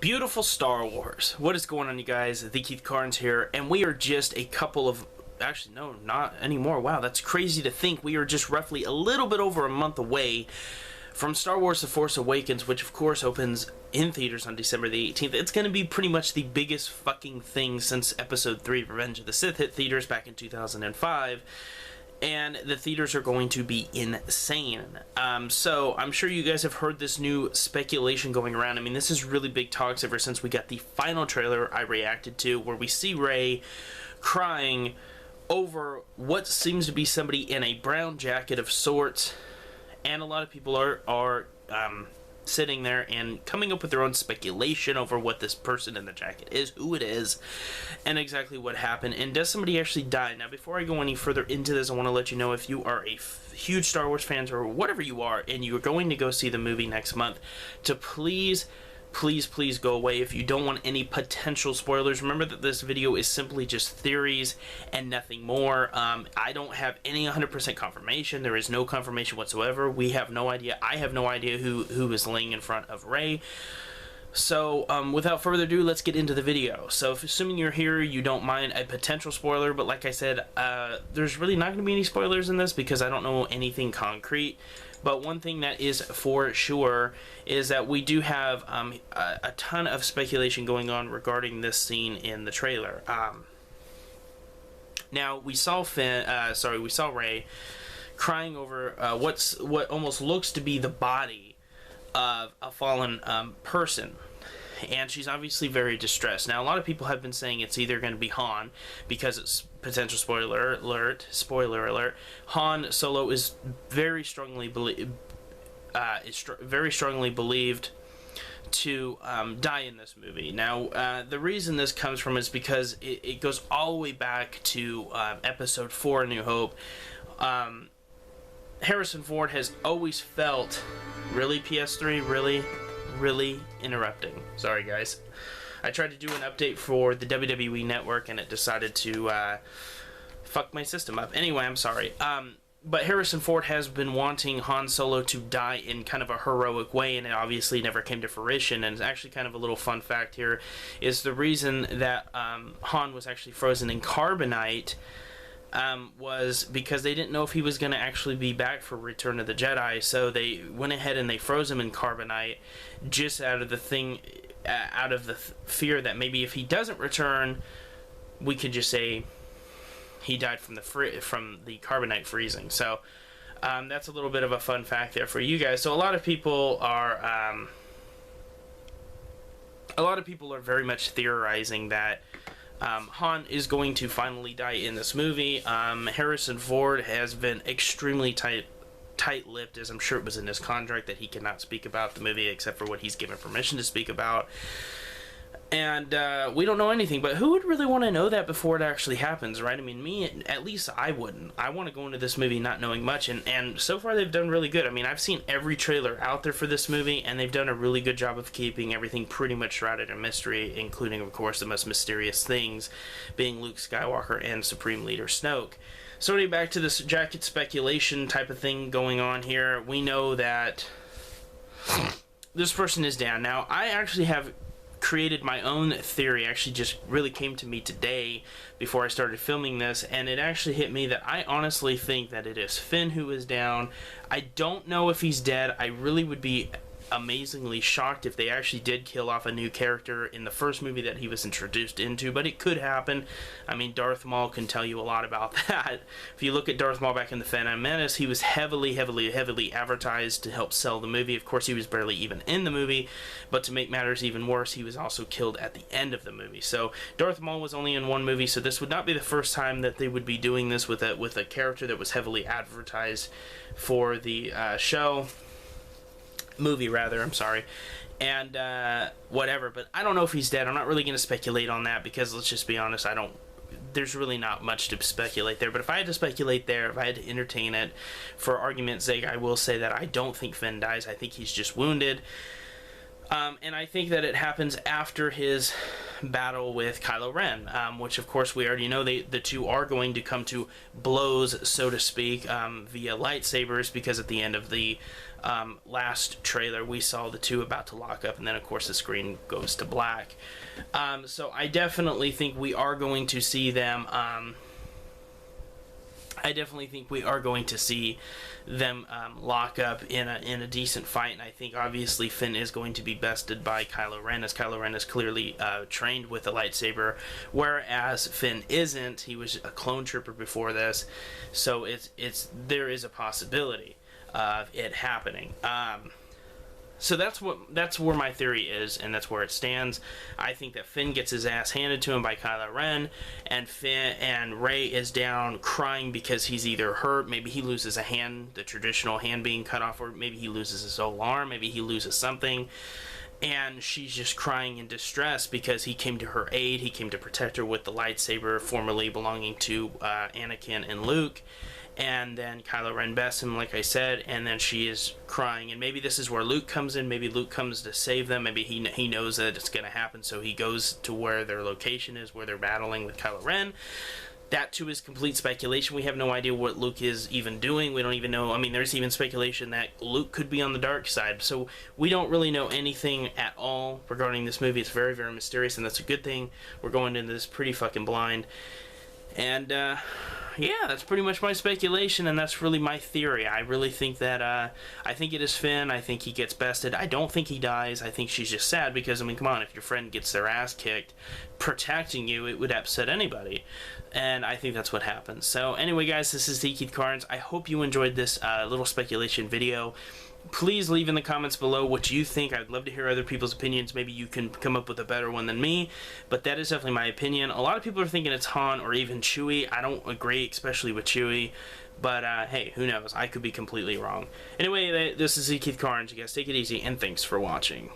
Beautiful Star Wars. What is going on, you guys? The Keith Carnes here, and we are just a couple of... Actually, no, not anymore. Wow, that's crazy to think. We are just roughly a little bit over a month away from Star Wars The Force Awakens, which of course opens in theaters on December the 18th. It's going to be pretty much the biggest fucking thing since Episode 3, Revenge of the Sith, hit theaters back in 2005. And the theaters are going to be insane. So I'm sure you guys have heard this new speculation going around. I mean, this is really big talks ever since we got the final trailer I reacted to, where we see Rey crying over what seems to be somebody in a brown jacket of sorts. And a lot of people are sitting there and coming up with their own speculation over what this person in the jacket is, who it is, and exactly what happened. And does somebody actually die? Now, before I go any further into this, I want to let you know, if you are a huge Star Wars fan or whatever you are, and you're going to go see the movie next month, to please go away if you don't want any potential spoilers. Remember that this video is simply just theories and nothing more. I don't have any 100% confirmation. There is no confirmation whatsoever. We have no idea. I have no idea who is laying in front of Rey. So, without further ado, let's get into the video. So, assuming you're here, you don't mind a potential spoiler, but like I said, there's really not going to be any spoilers in this because I don't know anything concrete. But one thing that is for sure is that we do have a ton of speculation going on regarding this scene in the trailer. Now, we saw Rey crying over what almost looks to be the body of a fallen person. And she's obviously very distressed. Now, a lot of people have been saying it's either going to be Han, because it's potential spoiler alert. Han Solo is very strongly believed to die in this movie. Now, the reason this comes from is because it goes all the way back to Episode 4, A New Hope. Harrison Ford has always felt... Really, PS3? Really interrupting. Sorry, guys. I tried to do an update for the WWE Network, and it decided to fuck my system up. Anyway, I'm sorry. But Harrison Ford has been wanting Han Solo to die in kind of a heroic way, and it obviously never came to fruition. And it's actually kind of a little fun fact here, is the reason that Han was actually frozen in carbonite was because they didn't know if he was going to actually be back for Return of the Jedi, so they went ahead and they froze him in carbonite, just out of the fear that maybe if he doesn't return, we could just say he died from the carbonite freezing. So that's a little bit of a fun fact there for you guys. So a lot of people are very much theorizing that Han is going to finally die in this movie. Harrison Ford has been extremely tight-lipped, as I'm sure it was in his contract that he cannot speak about the movie except for what he's given permission to speak about. And we don't know anything, but who would really want to know that before it actually happens, right? I mean, me, at least I wouldn't. I want to go into this movie not knowing much, and so far they've done really good. I mean, I've seen every trailer out there for this movie, and they've done a really good job of keeping everything pretty much shrouded in mystery, including, of course, the most mysterious things being Luke Skywalker and Supreme Leader Snoke. So getting back to this jacket speculation type of thing going on here, we know that this person is down. Now, I actually have created my own theory. Actually just really came to me today before I started filming this, and it actually hit me that I honestly think that it is Finn who is down. I don't know if he's dead. I really would be amazingly shocked if they actually did kill off a new character in the first movie that he was introduced into, but it could happen. I mean, Darth Maul can tell you a lot about that. If you look at Darth Maul back in The Phantom Menace, he was heavily advertised to help sell the movie. Of course, he was barely even in the movie, but to make matters even worse, he was also killed at the end of the movie. So Darth Maul was only in one movie, so this would not be the first time that they would be doing this with a character that was heavily advertised for the movie, I'm sorry, and whatever, but I don't know if he's dead. I'm not really going to speculate on that because, let's just be honest, there's really not much to speculate there. But if I had to speculate there, if I had to entertain it for argument's sake, I will say that I don't think Finn dies. I think he's just wounded. And I think that it happens after his battle with Kylo Ren, which of course we already know the two are going to come to blows, so to speak, via lightsabers, because at the end of the last trailer we saw the two about to lock up, and then of course the screen goes to black. So I definitely think we are going to see them. I definitely think we are going to see them lock up in a decent fight, and I think obviously Finn is going to be bested by Kylo Ren, as Kylo Ren is clearly trained with a lightsaber, whereas Finn isn't. He was a clone trooper before this, so there is a possibility of it happening. So that's where my theory is, and that's where it stands. I think that Finn gets his ass handed to him by Kylo Ren, and Rey is down crying because he's either hurt, maybe he loses a hand, the traditional hand being cut off, or maybe he loses his whole arm, maybe he loses something, and she's just crying in distress because he came to her aid, he came to protect her with the lightsaber formerly belonging to Anakin and Luke. And then Kylo Ren bests him, like I said, and then she is crying. And maybe this is where Luke comes in. Maybe Luke comes to save them. Maybe he knows that it's going to happen, so he goes to where their location is, where they're battling with Kylo Ren. That, too, is complete speculation. We have no idea what Luke is even doing. We don't even know. I mean, there's even speculation that Luke could be on the dark side. So we don't really know anything at all regarding this movie. It's very, very mysterious, and that's a good thing. We're going into this pretty fucking blind. And, yeah, that's pretty much my speculation, and that's really my theory. I really think that, I think it is Finn. I think he gets bested. I don't think he dies. I think she's just sad because, I mean, come on, if your friend gets their ass kicked protecting you, it would upset anybody. And I think that's what happens. So, anyway, guys, this is Keith Carnes. I hope you enjoyed this little speculation video. Please leave in the comments below what you think. I'd love to hear other people's opinions. Maybe you can come up with a better one than me, but that is definitely my opinion. A lot of people are thinking it's Han or even Chewie. I don't agree, especially with Chewie, but hey, who knows? I could be completely wrong. Anyway, this is Keith Carnes. You guys take it easy, and thanks for watching.